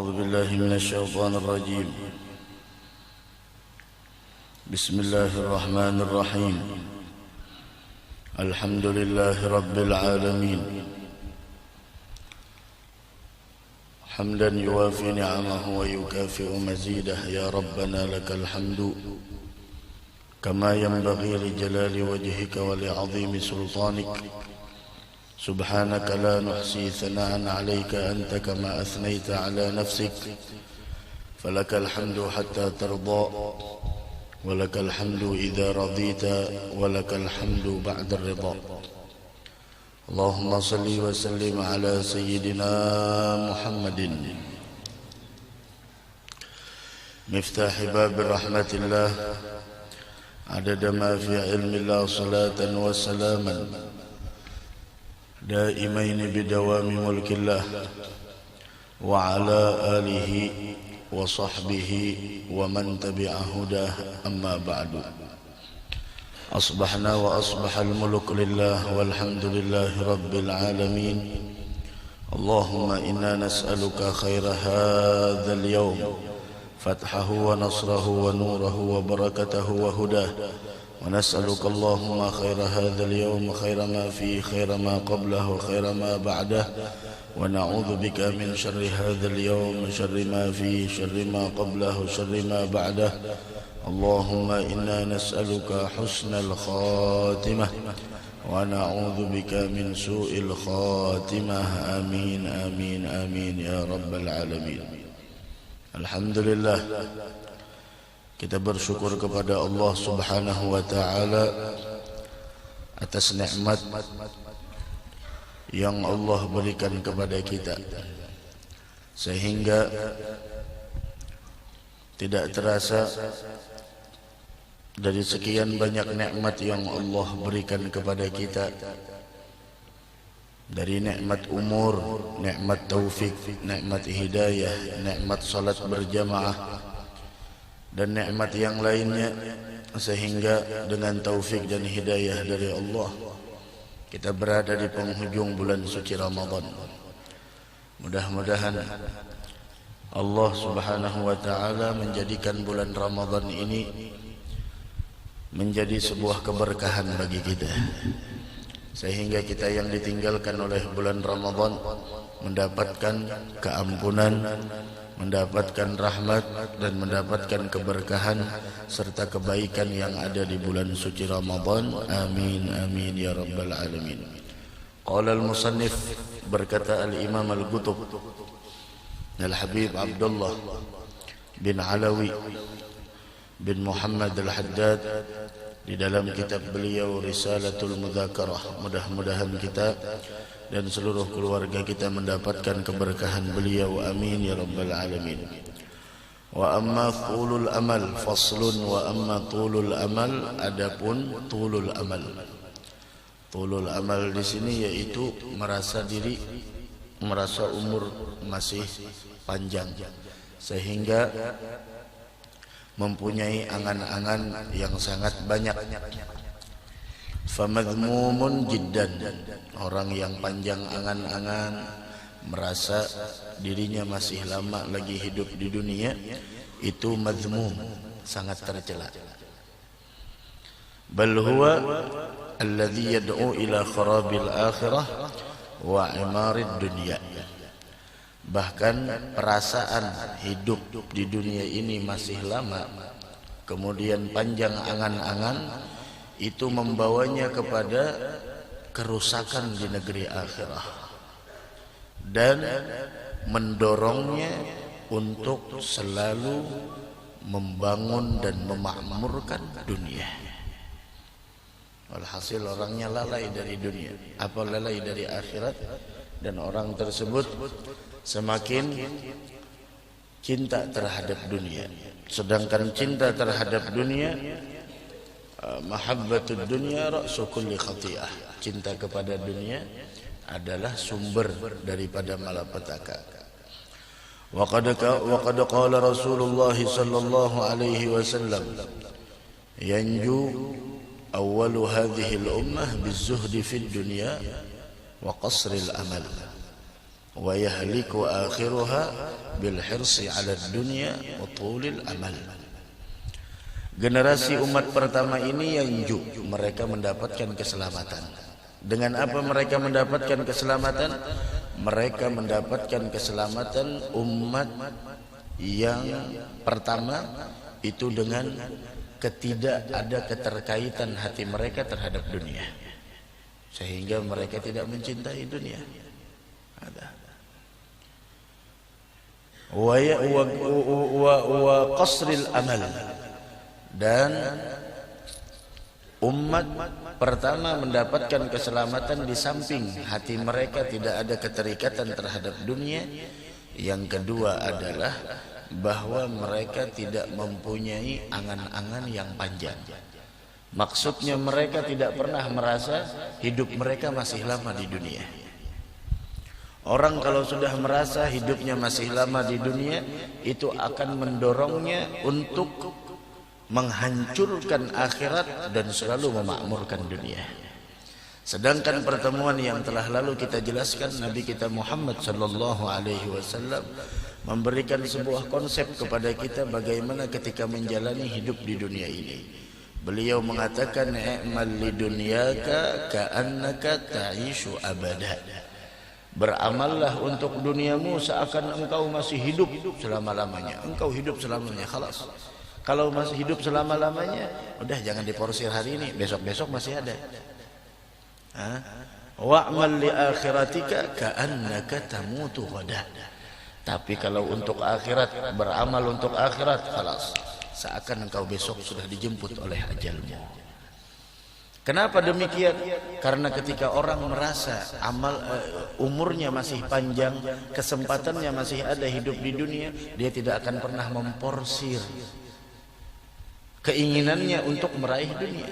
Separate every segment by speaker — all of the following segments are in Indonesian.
Speaker 1: أعوذ بالله من الشيطان الرجيم. بسم الله الرحمن الرحيم. الحمد لله رب العالمين، حمدا يوافي نعمه ويكافئ مزيده. يا ربنا لك الحمد كما ينبغي لجلال وجهك ولعظيم سلطانك. سبحانك لا نحصي ثناء عليك أنت كما أثنيت على نفسك. فلك الحمد حتى ترضى، ولك الحمد إذا رضيت، ولك الحمد بعد الرضا. اللهم صل وسلم على سيدنا محمد مفتاح باب رحمة الله، عدد ما في علم الله، صلاة وسلاما دائمين بدوام ملك الله، وعلى آله وصحبه ومن تبع هداه. أما بعد، أصبحنا وأصبح الملك لله، والحمد لله رب العالمين. اللهم إنا نسألك خير هذا اليوم، فتحه ونصره ونوره وبركته وهداه. ونسألك اللهم خير هذا اليوم، خير ما فيه، خير ما قبله، خير ما بعده. ونعوذ بك من شر هذا اليوم، شر ما فيه، شر ما قبله، شر ما بعده. اللهم إنا نسألك حسن الخاتمة، ونعوذ بك من سوء الخاتمة. آمين آمين آمين يا رب العالمين. Alhamdulillah, kita bersyukur kepada Allah Subhanahu wa ta'ala atas nikmat yang Allah berikan kepada kita, sehingga tidak terasa dari sekian banyak nikmat yang Allah berikan kepada kita, dari nikmat umur, nikmat taufik, nikmat hidayah, nikmat salat berjamaah, dan nikmat yang lainnya, sehingga dengan taufik dan hidayah dari Allah kita berada di penghujung bulan suci Ramadan. Mudah-mudahan Allah Subhanahu wa ta'ala menjadikan bulan Ramadan ini menjadi sebuah keberkahan bagi kita, sehingga kita yang ditinggalkan oleh bulan Ramadan mendapatkan keampunan, mendapatkan rahmat, dan mendapatkan keberkahan serta kebaikan yang ada di bulan suci Ramadan. Amin amin ya rabbal alamin. Qala al-musannif, berkata al-imam al-Qutb al-Habib Abdullah bin Alawi bin Muhammad al-Haddad di dalam kitab beliau Risalatul Mudzakarah. Mudah-mudahan kita dan seluruh keluarga kita mendapatkan keberkahan beliau. Amin ya rabbal alamin. Wa amma tulul amal faslun, wa amma tulul amal, adapun tulul amal. Tulul amal di sini yaitu merasa diri, merasa umur masih panjang, sehingga mempunyai angan-angan yang sangat banyak. Famadhmumun jiddan, orang yang panjang angan-angan, merasa dirinya masih lama lagi hidup di dunia, itu madhmum, sangat tercela. Bal huwa alladhi yad'u ila kharabil akhirah wa imarid dunya. Bahkan perasaan hidup di dunia ini masih lama, kemudian panjang angan-angan, itu membawanya kepada kerusakan di negeri akhirah dan mendorongnya untuk selalu membangun dan memakmurkan dunia. Walhasil orangnya lalai dari dunia, apa lalai dari akhirat, dan orang tersebut semakin cinta terhadap dunia. Sedangkan cinta terhadap dunia, mahabbatud dunya ra'su kulli khati'ah, cinta kepada dunia adalah sumber daripada malapetaka. Wa qad qala Rasulullah sallallahu alaihi wasallam, yanju awwalu hadhihi al-ummah bizuhdi fid dunya wa qasril amal. wa yahliku akhiruha bil hirsi 'ala dunya wa tulil amal. Generasi umat pertama ini yanju, mereka mendapatkan keselamatan. Dengan apa mereka mendapatkan keselamatan? Mereka mendapatkan keselamatan umat yang pertama itu dengan ketidak ada keterkaitan hati mereka terhadap dunia, sehingga mereka tidak mencintai dunia. Ada. Wa qasril amal, dan umat pertama mendapatkan keselamatan di samping hati mereka tidak ada keterikatan terhadap dunia. Yang kedua adalah bahwa mereka tidak mempunyai angan-angan yang panjang. Maksudnya mereka tidak pernah merasa hidup mereka masih lama di dunia. Orang kalau sudah merasa hidupnya masih lama di dunia, itu akan mendorongnya untuk menghancurkan akhirat dan selalu memakmurkan dunia. Sedangkan pertemuan yang telah lalu kita jelaskan, Nabi kita Muhammad sallallahu alaihi wasallam memberikan sebuah konsep kepada kita bagaimana ketika menjalani hidup di dunia ini. Beliau mengatakan, "I'mal lidunyaka ka'annaka ta'ishu abada." Beramallah untuk duniamu seakan engkau masih hidup selama-lamanya. Engkau hidup selamanya, khalas. Kalau masih hidup selama-lamanya, udah jangan diporsir hari ini, besok-besok masih ada. Wa'mal li akhiratika ka'annaka tamutu ghadan. Tapi kalau untuk akhirat, beramal untuk akhirat, khalas, seakan engkau besok sudah dijemput oleh ajalmu. Kenapa demikian? Karena ketika orang merasa umurnya masih panjang, kesempatannya masih ada hidup di dunia, dia tidak akan pernah memporsir keinginannya untuk meraih dunia.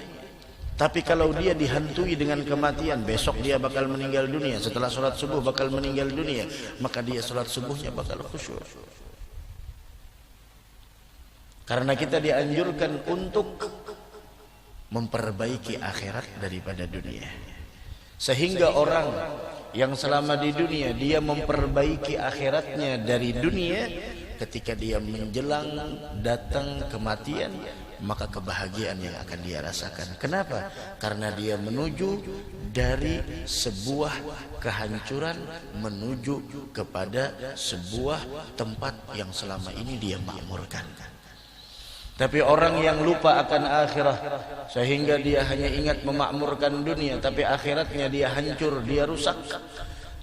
Speaker 1: Tapi kalau dia dihantui dengan kematian, besok dia bakal meninggal dunia, setelah sholat subuh bakal meninggal dunia, maka dia sholat subuhnya bakal khusyuk. Karena kita dianjurkan untuk memperbaiki akhirat daripada dunia. Sehingga orang yang selama di dunia dia memperbaiki akhiratnya dari dunia, ketika dia menjelang datang kematian, maka kebahagiaan yang akan dia rasakan. Kenapa? Karena dia menuju dari sebuah kehancuran menuju kepada sebuah tempat yang selama ini dia makmurkan. Tapi orang yang lupa akan akhirat sehingga dia hanya ingat memakmurkan dunia, tapi akhiratnya dia hancur, dia rusak,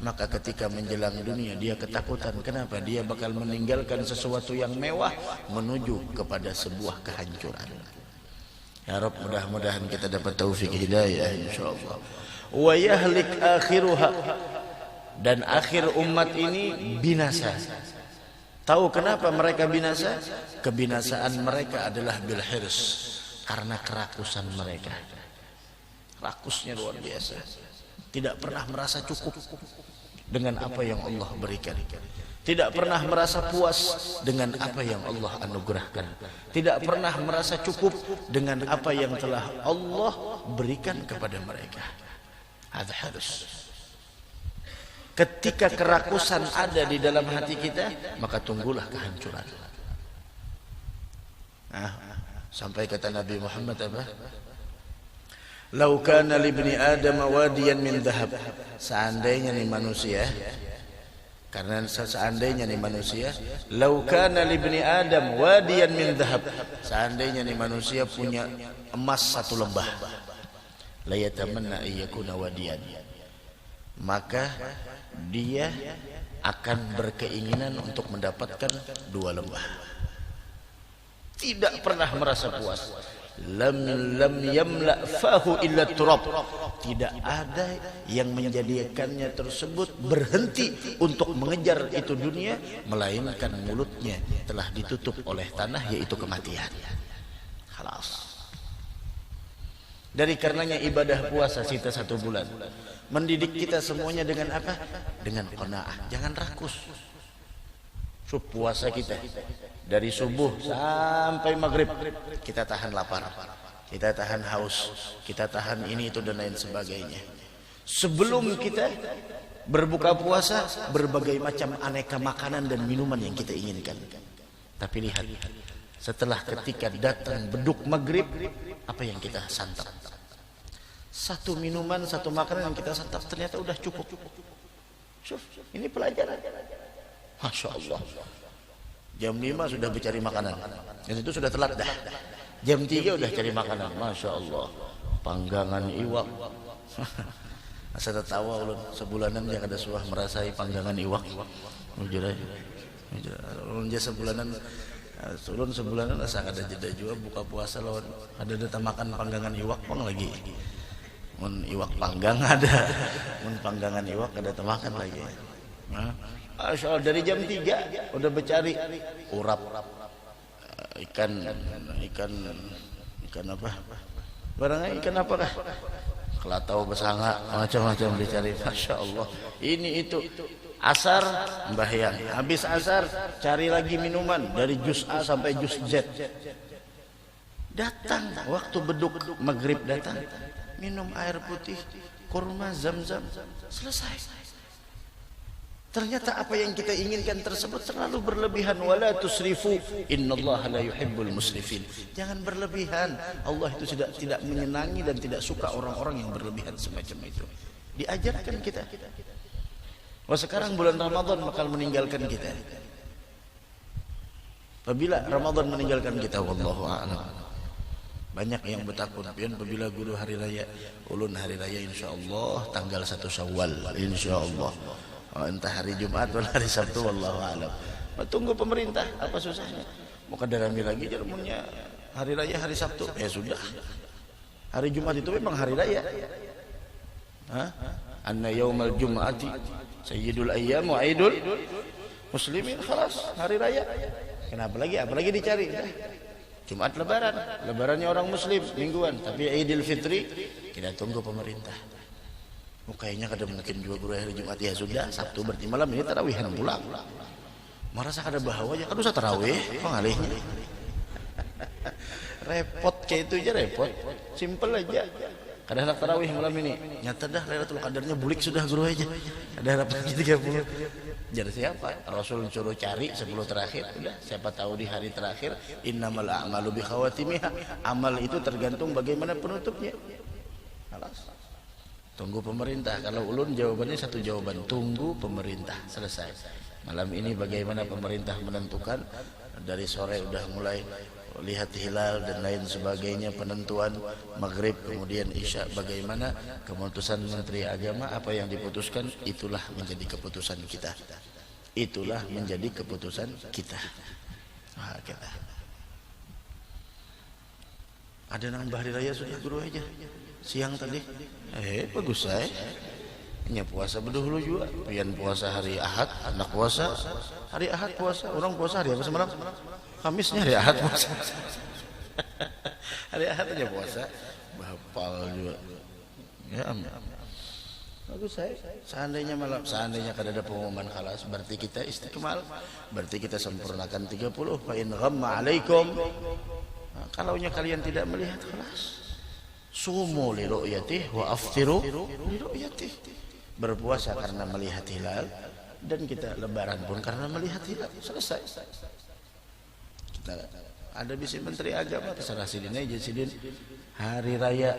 Speaker 1: maka ketika menjelang dunia dia ketakutan. Kenapa? Dia bakal meninggalkan sesuatu yang mewah menuju kepada sebuah kehancuran. Ya Rabb, mudah-mudahan kita dapat taufik hidayah insyaallah. Wa yahlik akhiruha, dan akhir umat ini binasa. Tahu kenapa mereka binasa? Kebinasaan mereka adalah bil hirs, karena kerakusan mereka. Rakusnya luar biasa. Tidak pernah merasa cukup dengan apa yang Allah berikan. Tidak pernah merasa puas dengan apa yang Allah anugerahkan. Tidak pernah merasa cukup dengan apa yang telah Allah berikan kepada mereka. Ada harus. Ketika kerakusan ada di dalam hati kita, maka tunggulah kehancuran. Sampai kata Nabi Muhammad apa? Lau kana li ibni Adam wadiyan min dhahab. Seandainya nih manusia, karena seandainya nih manusia, lau kana li ibni Adam wadiyan min dhahab. Seandainya nih manusia punya emas satu lembah, la yatamanna ayyakuna wadiyan, maka dia akan berkeinginan untuk mendapatkan dua lembah. Tidak pernah merasa puas. Lam yamla fahu illa turab. Tidak ada yang menjadikannya tersebut berhenti untuk mengejar itu dunia, melainkan mulutnya telah ditutup oleh tanah, yaitu kematian. Khalas. Dari karenanya ibadah puasa kita 1 bulan mendidik kita semuanya dengan apa? Dengan qanaah. Jangan rakus. Puasa kita dari subuh sampai maghrib kita tahan lapar, kita tahan haus, kita tahan ini itu dan lain sebagainya. Sebelum kita Berbuka puasa, berbagai macam aneka makanan dan minuman yang kita inginkan. Tapi lihat, setelah ketika datang beduk maghrib, apa yang kita santap? Satu minuman, satu makanan yang kita santap ternyata udah cukup. Syuf, ini pelajaran. Masya Allah. Jam 5 sudah mencari makanan. Dan itu sudah telat dah. Jam 3 udah cari makanan. Masya Allah. Panggangan iwak. Asa tertawa ulun sebulanan yang ada suah merasai panggangan iwak. Jujur aja. Ulun aja sebulanan ulun sebulanan asa kada jeda jua buka puasa lawan ada data makan panggangan iwak pang lagi. Mun iwak panggang ada. Mun panggangan iwak ada makan lagi. Nah, Masya Allah, dari jam 3 udah mencari urap ikan apa? Barangnya ikan apakah? Kelatau besanga macam-macam dicari. Masya Allah. Ini itu asar mbahyang. Habis asar cari lagi minuman dari jus A sampai jus Z. Datang waktu beduk maghrib datang minum air putih, kurma, zam-zam, selesai. Ternyata apa yang kita inginkan tersebut terlalu berlebihan. Wala tusrifu innallaha la yuhibbul musrifin. Jangan berlebihan. Allah itu tidak menyenangi dan tidak suka orang-orang yang berlebihan semacam itu. Diajarkan kita. Wah, sekarang bulan Ramadan bakal meninggalkan kita. Apabila Ramadan meninggalkan kita, wallahu a'lam. Banyak yang bertakun. Pian apabila guru hari raya, ulun hari raya insyaallah tanggal 1 Syawal insyaallah. Entah hari Jumat atau hari Sabtu, wallahu a'lam. Tunggu pemerintah, apa susahnya? Mau kadarami lagi jarumunnya hari raya hari Sabtu, ya sudah. Hari Jumat itu memang hari raya. Anna yaumal jum'ati sayyidul ayyam wa aidul muslimin, khalas hari raya. Kenapa lagi? Apalagi dicari? Jumat lebarannya orang muslim mingguan, tapi Idul Fitri kita tunggu pemerintah. Kayaknya kada mungkin juga guru hari Jumat, ya sudah Sabtu berarti malam ini tarawihan pulang. Merasa kada bahawa aja kan usah tarawih pengalihnya. Repot kayak itu aja repot. Simple aja. Kada hendak tarawih malam ini. Nyata dah Lailatul Qadarnya bulik sudah guru aja. Ada harapan 30. Jadi siapa? Rasul suruh cari 10 terakhir. Udah, siapa tahu di hari terakhir innamal a'malu bikhawatimiha. Amal itu tergantung bagaimana penutupnya. Alas. Tunggu pemerintah. Kalau ulun jawabannya satu jawaban, tunggu pemerintah. Selesai. Malam ini bagaimana pemerintah menentukan, dari sore udah mulai lihat hilal dan lain sebagainya, penentuan maghrib kemudian isya, bagaimana keputusan Menteri Agama, apa yang diputuskan itulah menjadi keputusan kita. Itulah menjadi keputusan kita. Nah, kita. Ada nang bahari raya sudah guru aja. Siang tadi. Bagus saya. Nya puasa berdahulu juga. Pian puasa hari Ahad, anak puasa hari Ahad puasa. Orang puasa hari apa semalam? Kamisnya hari Ahad puasa. Hari Ahad aja puasa. Bapal juga. Ya amin. Bagus saya. Seandainya kada ada pengumuman khalas, berarti kita istiqmal. Berarti kita sempurnakan 30. Fa in ghamma alaikum. Kalaunya kalian tidak melihat khalas. Sumu li ru'yatih wa aftiru li ru'yatih. Berpuasa karena melihat hilal, dan kita lebaran pun karena melihat hilal. Selesai. Kita ada bisi Menteri Agama terserah sidin aja sidin. Hari raya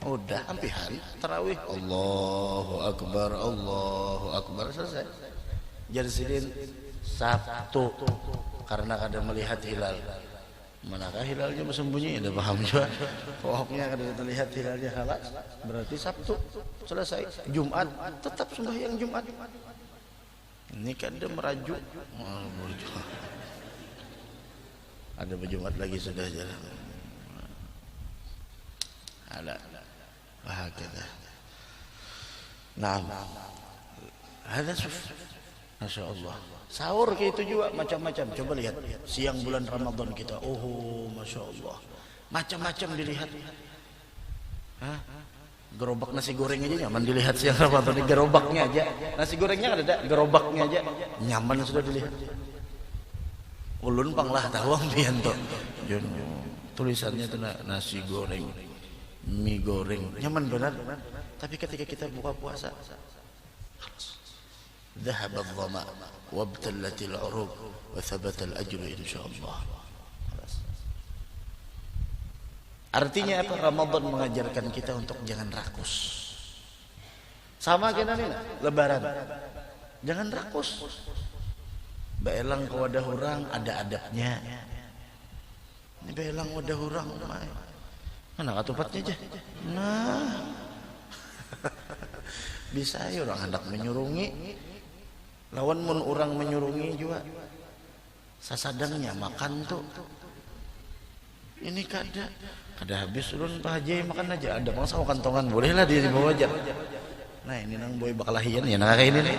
Speaker 1: udah ampihan tarawih Allahu Akbar selesai. Jadi sidin Sabtu karena kada melihat hilal. Manakah hilalnya bersembunyi? Ada paham juga. Pokoknya kada terlihat hilalnya halal, berarti Sabtu selesai. Jumat tetap sembahyang Jumat. Ini kada merajuk. Ada berjumat lagi sudah jalan. Ada bahagia. Nah, ada Masya Allah. Sahur kayak itu juga macam-macam. Coba lihat siang bulan Ramadan kita. Oh, Masya Allah. Macam-macam dilihat. Gerobak nasi goreng aja nyaman dilihat siang Ramadan. Gerobaknya aja. Nasi gorengnya ada, gerobaknya aja nyaman sudah dilihat. Ulun panglah tahu ambian tuh. Tulisannya itu nasi goreng. mie goreng, nyaman benar. Tapi ketika kita buka puasa, ذهب الظمأ وابتلت العروق وثبت الأجر إن شاء الله. Artinya apa? Ramadan mengajarkan kita untuk jangan rakus. Sama kayak nih, lebaran. Jangan rakus. Baelang ke wadah orang ada adabnya. Ini baelang wadah orang, mana katupatnya aja. Nah, bisa ya orang hendak menyurungi. Lawan mun orang menyurungi juga. Sasadangnya makan tuh. Ini kada habis ulun Pak Haji makan aja, ada bangsa kantongan bolehlah di bawah aja. Nah ini nang boy bakalahian ya nah kayak ini nih.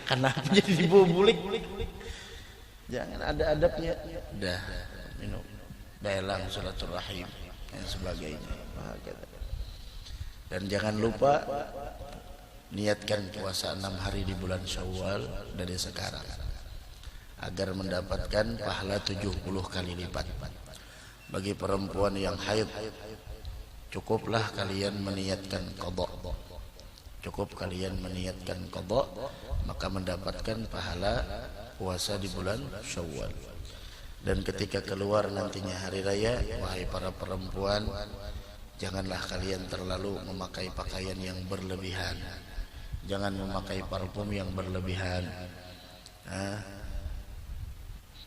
Speaker 1: Karena jadi dibawa bulik. Jangan ada adabnya. Dah minum belang silaturahim dan sebagainya. Dan jangan lupa niatkan puasa 6 hari di bulan Syawal dari sekarang agar mendapatkan pahala 70 kali lipat. Bagi perempuan yang haid, cukuplah kalian meniatkan qada. Cukup kalian meniatkan qada, maka mendapatkan pahala puasa di bulan Syawal. Dan ketika keluar nantinya hari raya, wahai para perempuan, janganlah kalian terlalu memakai pakaian yang berlebihan. Jangan memakai parfum yang berlebihan.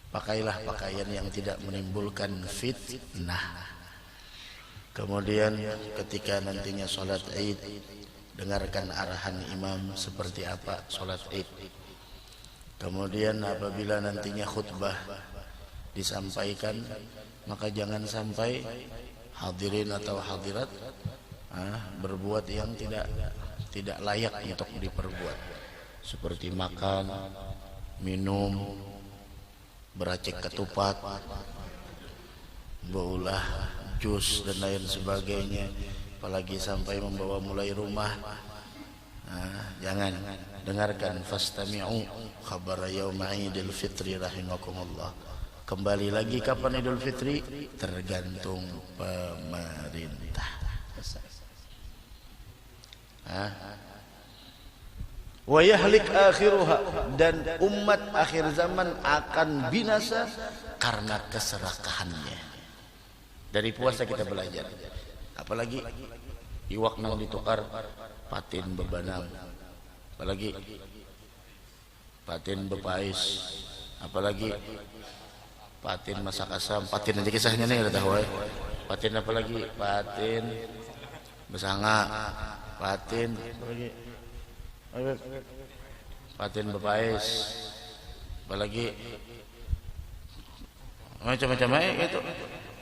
Speaker 1: Pakailah pakaian yang tidak menimbulkan fitnah. Kemudian ketika nantinya sholat Id, dengarkan arahan imam seperti apa sholat Id. Kemudian apabila nantinya khutbah disampaikan, maka jangan sampai hadirin atau hadirat berbuat yang tidak layak untuk diperbuat, seperti makan, minum, beracik ketupat, baulah jus dan lain sebagainya, apalagi sampai membawa mulai rumah. Jangan. Dengarkan fastami'u khabar yaum Idul Fitri rahimakumullah. Kembali lagi kapan Idul Fitri? Tergantung pemerintah. Wa yahlik akhiruha, dan umat akhir zaman akan binasa karena keserakahannya. Dari puasa kita belajar. Apalagi iwak nang ditukar patin bebanang, apalagi patin bepais, apalagi patin masak asam, patin aja kisahnya nih udah tahu. Patin apalagi patin besanga, patin apalagi patin bepais, apalagi macam-macam gitu.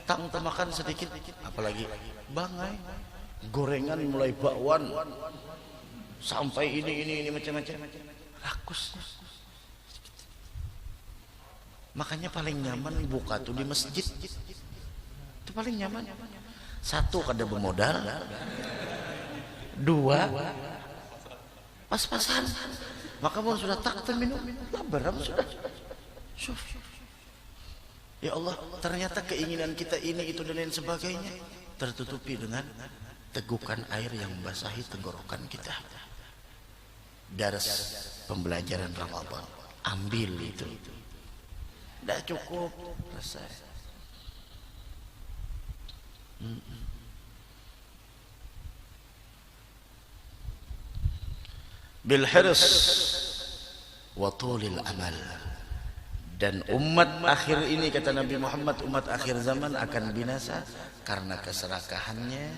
Speaker 1: Tang makan sedikit, apalagi bangai, gorengan mulai bakwan sampai ini macam-macam, rakus. Makanya paling nyaman buka tuh di masjid, itu paling nyaman. Satu kada bermodal, dua pas-pasan. Maka mau sudah tak minum, labaran sudah. Ya Allah, ternyata keinginan kita ini itu dan lain sebagainya tertutupi dengan tegukan air yang membasahi tenggorokan kita. Dars pembelajaran Ramadan, ambil itu. Tidak cukup selesai. Bil hirs wa tulil amal. Dan umat akhir ini, kata Nabi Muhammad, umat akhir zaman akan binasa karena keserakahannya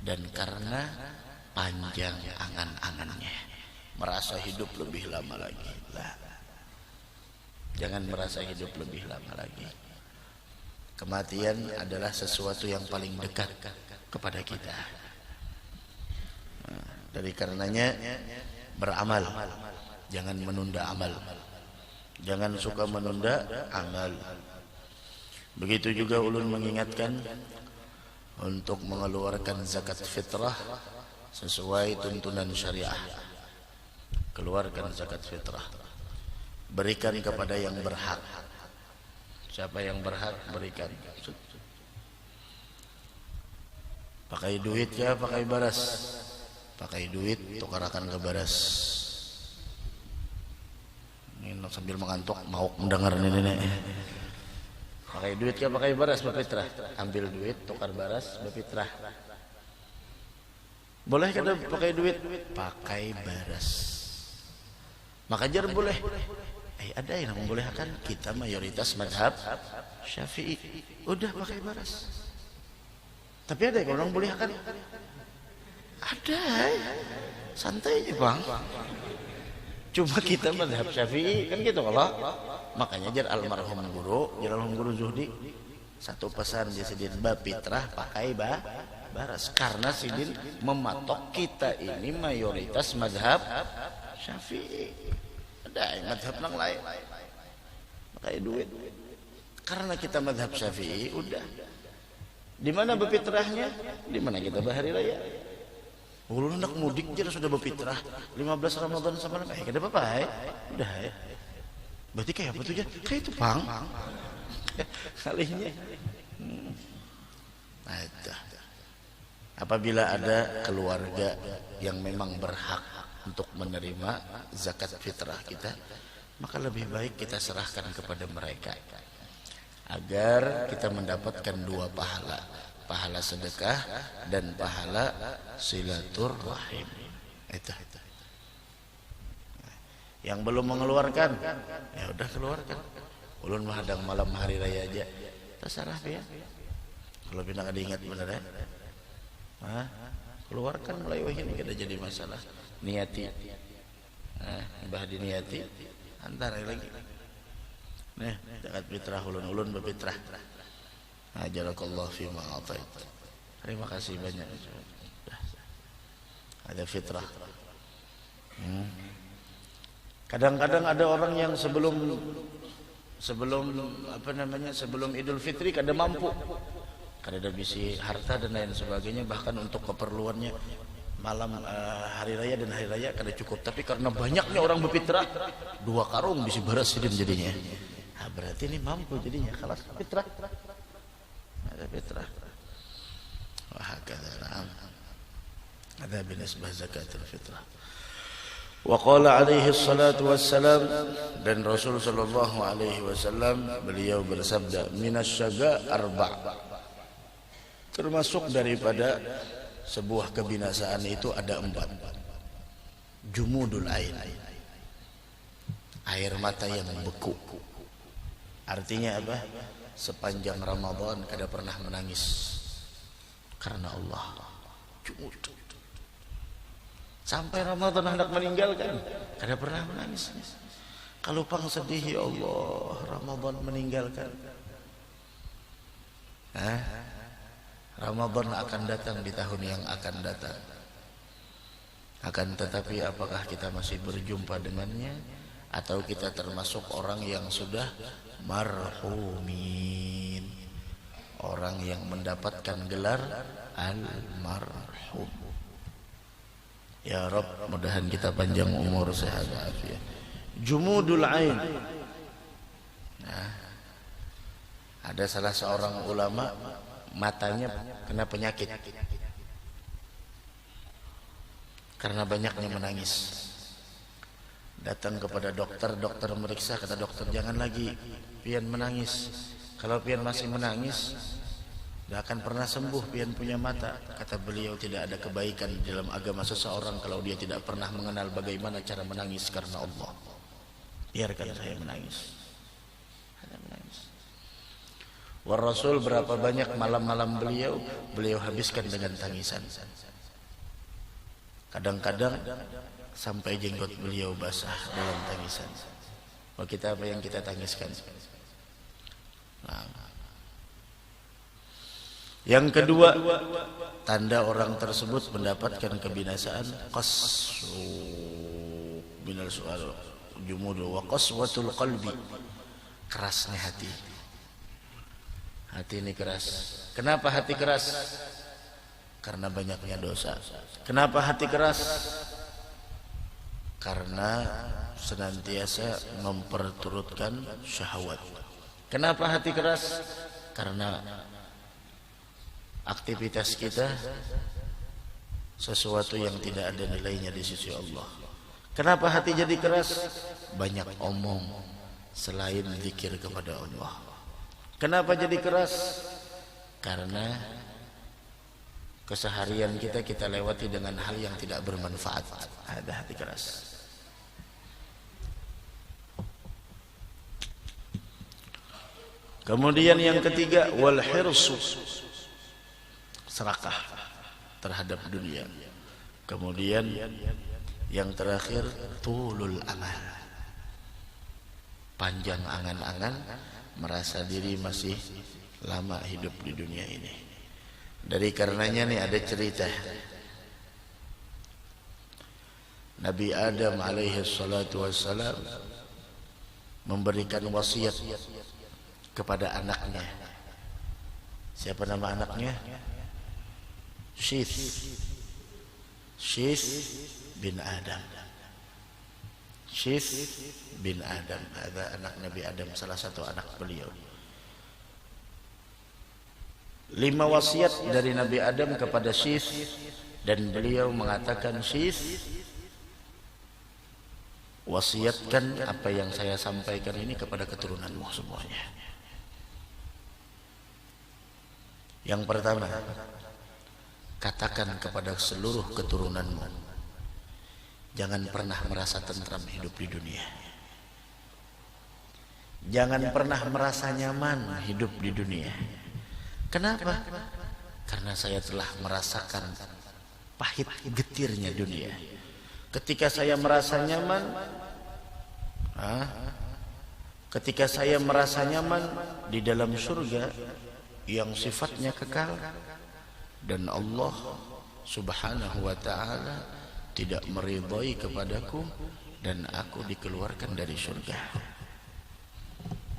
Speaker 1: dan karena panjang angan-angannya, merasa hidup lebih lama lagi. Jangan merasa hidup lebih lama lagi. Kematian adalah sesuatu yang paling dekat kepada kita. Dari karenanya beramal, jangan menunda amal. Jangan suka menunda amal. Begitu juga ulun mengingatkan untuk mengeluarkan zakat fitrah sesuai tuntunan syariah. Keluarkan zakat fitrah. Berikan kepada yang berhak. Siapa yang berhak berikan. Pakai duit ya, pakai baras. Pakai duit tukarakan ke baras. Ini sambil mengantuk mau mendengar nenek. Pakai duit ya, pakai baras bapitrah. Ambil duit tukar baras bapitrah. Boleh kada pakai duit? Pakai baras. Maka jar boleh. Ada yang membolehkan, kita mayoritas mazhab Syafi'i. Udah pakai baras. Tapi ada yang orang bolehkan. Ada. Santai aja, Bang. Cuma kita mazhab Syafi'i kan gitu kalau. Makanya jar almarhum guru Zuhdi satu pesan dia sidin bapitrah pakai baras karena sidin mematok kita ini mayoritas mazhab Syafi'i. Ada yang mazhab yang lain pakai duit. Karena kita mazhab Syafi'i udah. Di mana bapitrahnya? Di mana kita bahari raya? Ulun nak mudik je sudah bapitrah 15 Ramadan sama kada apa-apa udah ya. Berarti kayak apa tuh ya? Kayak itu Bang. Kalinya. Ada. Apabila ada keluarga yang memang berhak untuk menerima zakat fitrah kita, maka lebih baik kita serahkan kepada mereka agar kita mendapatkan dua pahala, pahala sedekah dan pahala silaturahim. Itu. Yang belum mengeluarkan, ya udah keluarkan. Ulun menghadang malam hari raya aja, terserah ya. Kalau pindah diingat bener ya, keluarkan mulai ini kada jadi masalah. Niati, bah diniati, antar lagi. Nih, zakat fitrah ulun berfitrah. Ajarakallah fi ma atait. Terima kasih banyak. Ada fitrah. Kadang-kadang ada orang yang sebelum Idul Fitri kada mampu, kada ada bisi harta dan lain sebagainya, bahkan untuk keperluannya malam hari raya dan hari raya kada cukup. Tapi karena banyaknya orang berfitrah 2 karung bisi beras sidin jadinya. Berarti ini mampu jadinya kalau fitrah. Ada fitrah. Wah kadang ada binisbah zakatul fitrah. Wa qala alaihi salatu wassalam, dan Rasul sallallahu alaihi wasallam beliau bersabda, minasyaga arba', termasuk daripada sebuah kebinasaan itu ada 4. Jumudul ain, air mata yang beku. Artinya apa? Sepanjang Ramadan kada pernah menangis karena Allah. Jumud. Sampai Ramadan hendak meninggalkan, kada pernah menangis. Kalau pang sedih, ya Allah, Ramadan meninggalkan. Ramadan akan datang di tahun yang akan datang. Akan tetapi apakah kita masih berjumpa dengannya, atau kita termasuk orang yang sudah marhumin, orang yang mendapatkan gelar al-marhum. Ya Rabb, mudahan kita panjang umur, sehat afiat. Jumudul ain. Ada salah seorang ulama matanya kena penyakit karena banyaknya menangis. Datang kepada dokter, dokter meriksa, kata dokter, jangan lagi pian menangis. Kalau pian masih menangis, tidak akan pernah sembuh pian punya mata. Kata beliau, tidak ada kebaikan di dalam agama seseorang kalau dia tidak pernah mengenal bagaimana cara menangis karena Allah. Biarkan saya menangis. War Rasul, berapa banyak malam-malam beliau habiskan dengan tangisan. Kadang-kadang sampai jenggot beliau basah dalam tangisan. Kita apa yang kita tangiskan? Yang kedua, tanda orang tersebut mendapatkan kebinasaan, qassu minal su'al jumudu wa qaswatul qalbi, kerasnya hati. Hati ini keras. Kenapa hati keras? Karena banyaknya dosa. Kenapa hati keras? Karena senantiasa memperturutkan syahwat. Kenapa hati keras? Karena aktivitas kita sesuatu yang tidak ada nilainya di sisi Allah. Kenapa hati jadi keras? Banyak omong selain zikir kepada Allah. Kenapa jadi keras? Karena keseharian kita lewati dengan hal yang tidak bermanfaat. Ada hati keras. Kemudian yang ketiga, wal hirsu, serakah terhadap dunia. Kemudian yang terakhir, tulul amal, panjang angan-angan, merasa diri masih lama hidup di dunia ini. Dari karenanya nih ada cerita Nabi Adam alaihi salatu wassalam memberikan wasiat kepada anaknya. Siapa nama anaknya? Syith bin Adam. Syith bin Adam, ada anak Nabi Adam, salah satu anak beliau. 5 wasiat dari Nabi Adam kepada Syith, dan beliau mengatakan, Syith, wasiatkan apa yang saya sampaikan ini kepada keturunanmu semuanya. Yang pertama, katakan kepada seluruh keturunanmu, jangan pernah merasa tentram hidup di dunia. Jangan pernah merasa nyaman hidup di dunia. Kenapa? Karena saya telah merasakan pahit getirnya dunia. Ketika saya merasa nyaman, ketika saya merasa nyaman di dalam surga yang sifatnya kekal, dan Allah subhanahu wa ta'ala tidak meridhai kepadaku, dan aku dikeluarkan dari surga.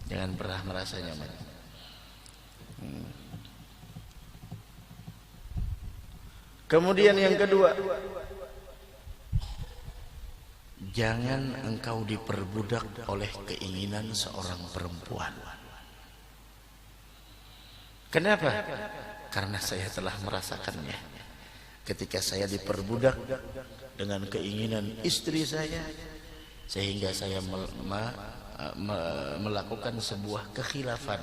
Speaker 1: Jangan pernah merasa nyaman. Kemudian yang kedua, jangan engkau diperbudak oleh keinginan seorang perempuan. Kenapa? Karena saya telah merasakannya. Ketika saya diperbudak dengan keinginan istri saya, sehingga saya melakukan sebuah kekhilafan,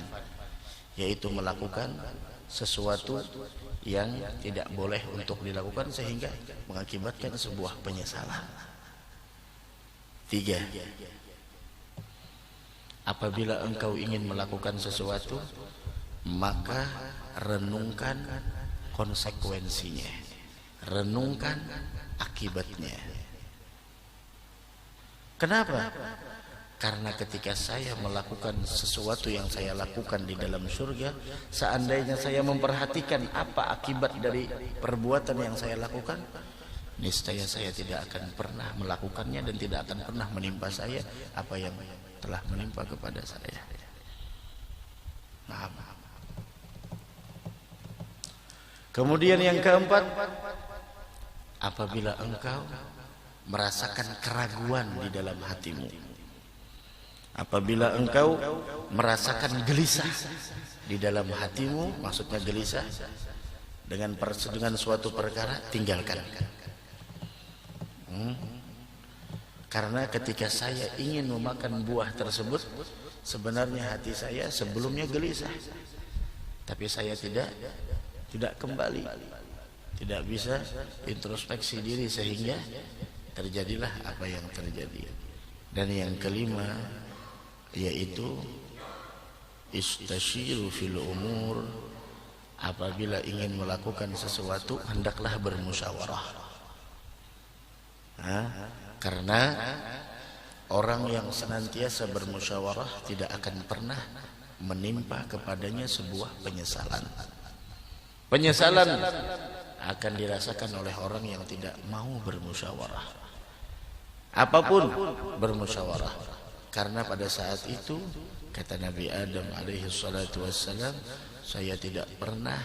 Speaker 1: yaitu melakukan sesuatu yang tidak boleh untuk dilakukan, sehingga mengakibatkan sebuah penyesalan. 3. Apabila engkau ingin melakukan sesuatu, maka renungkan konsekuensinya, renungkan akibatnya. Kenapa? Karena ketika saya melakukan sesuatu yang saya lakukan di dalam surga, seandainya saya memperhatikan apa akibat dari perbuatan yang saya lakukan, niscaya saya tidak akan pernah melakukannya, dan tidak akan pernah menimpa saya apa yang telah menimpa kepada saya. Maaf. Kemudian yang keempat, apabila engkau merasakan keraguan di dalam hatimu, apabila engkau merasakan gelisah di dalam hatimu, maksudnya gelisah dengan suatu perkara, tinggalkan. Karena ketika saya ingin memakan buah tersebut, sebenarnya hati saya sebelumnya gelisah, tapi saya tidak kembali, tidak bisa introspeksi diri, sehingga terjadilah apa yang terjadi. Dan yang kelima, yaitu istasyiru fil umur, apabila ingin melakukan sesuatu hendaklah bermusyawarah. Karena orang yang senantiasa bermusyawarah tidak akan pernah menimpa kepadanya sebuah penyesalan. Penyesalan akan dirasakan oleh orang yang tidak mau bermusyawarah. Apapun bermusyawarah. Karena pada saat itu, kata Nabi Adam alaihi salatu wassalam, saya tidak pernah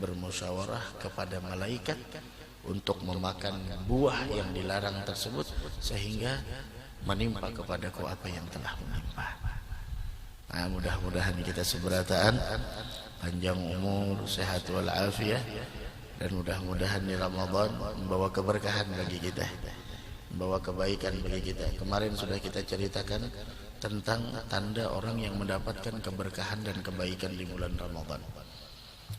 Speaker 1: bermusyawarah kepada malaikat untuk memakan buah yang dilarang tersebut, sehingga menimpa kepadaku apa yang telah menimpa. Nah, mudah-mudahan kita seberataan panjang umur, sehat walafiat, dan mudah-mudahan di Ramadan membawa keberkahan bagi kita, membawa kebaikan bagi kita. Kemarin sudah kita ceritakan tentang tanda orang yang mendapatkan keberkahan dan kebaikan di bulan Ramadan.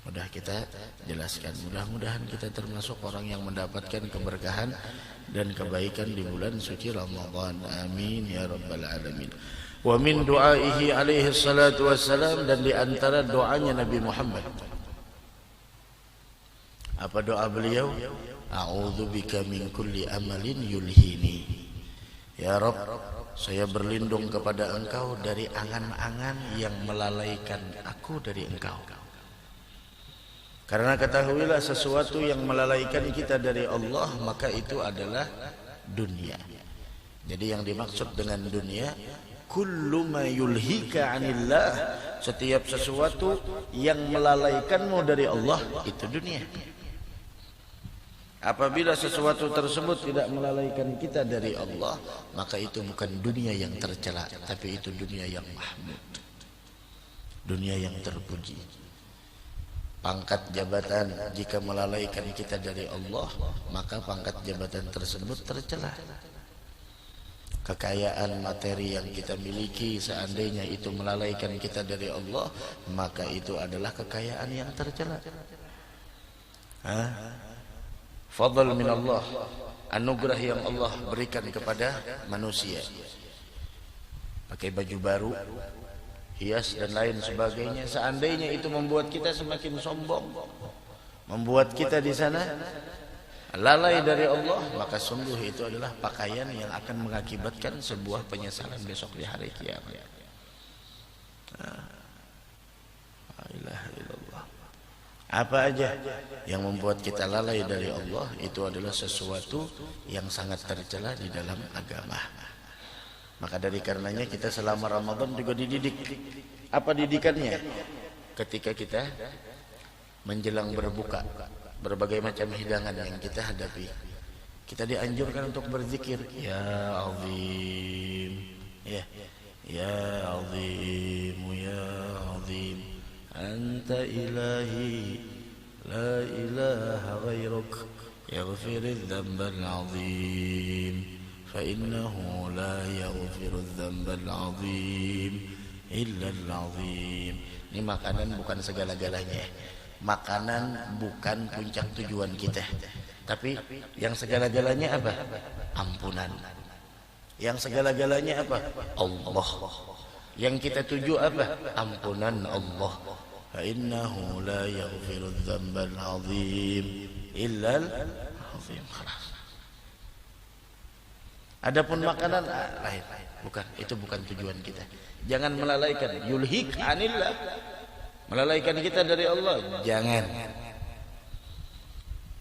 Speaker 1: Sudah kita jelaskan. Mudah-mudahan kita termasuk orang yang mendapatkan keberkahan dan kebaikan di bulan suci Ramadan. Amin ya rabbal alamin. Wa min du'aihi alaihi salatu wassalam, dan di antara doanya Nabi Muhammad. Apa doa beliau? A'udzu bika min kulli amalin yulhini. Ya Rabb, saya berlindung kepada Engkau dari angan-angan yang melalaikan aku dari Engkau. Karena ketahuilah sesuatu yang melalaikan kita dari Allah, maka itu adalah dunia. Jadi yang dimaksud dengan dunia, kullu ma yulhika 'anillah, setiap sesuatu yang melalaikanmu dari Allah itu dunia. Apabila sesuatu tersebut tidak melalaikan kita dari Allah, maka itu bukan dunia yang tercela, tapi itu dunia yang mahmud, dunia yang terpuji. Pangkat jabatan jika melalaikan kita dari Allah, maka pangkat jabatan tersebut tercela. Kekayaan materi yang kita miliki, seandainya itu melalaikan kita dari Allah, maka itu adalah kekayaan yang tercela. Fadl min Allah, anugerah yang Allah berikan kepada manusia. Pakai baju baru, hias dan lain sebagainya, seandainya itu membuat kita semakin sombong, membuat kita di sana lalai dari Allah, maka sungguh itu adalah pakaian yang akan mengakibatkan sebuah penyesalan besok di hari kiamat. La ilaha illallah. Apa aja yang membuat kita lalai dari Allah, itu adalah sesuatu yang sangat tercela di dalam agama. Maka dari karenanya kita selama Ramadan juga dididik. Apa didikannya? Ketika kita menjelang berbuka, berbagai macam hidangan yang kita hadapi, kita dianjurkan untuk berzikir, ya azim, ya azim, ya azim, anta ilahi, la ilaha ghairuk, yaghfirudz dzambal azim, fa innahu la yaghfirudz dzambal azim illa al-azim. Ini makanan bukan segala-galanya. Makanan bukan puncak tujuan kita, tapi yang segala-galanya apa? Ampunan. Yang segala-galanya apa? Allah. Yang kita tuju apa? Ampunan Allah. Fa innahu la yaghfirudz dzambal azim illa al-azim. Adapun makanan lain, bukan, itu bukan tujuan kita. Jangan melalaikan, yulhik anillah, melalaikan kita dari Allah, jangan.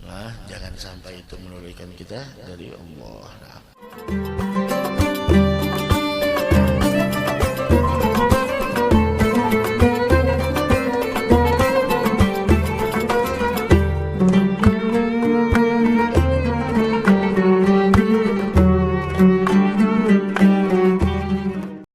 Speaker 1: Nah, jangan sampai itu melalaikan kita dari Allah. Nah.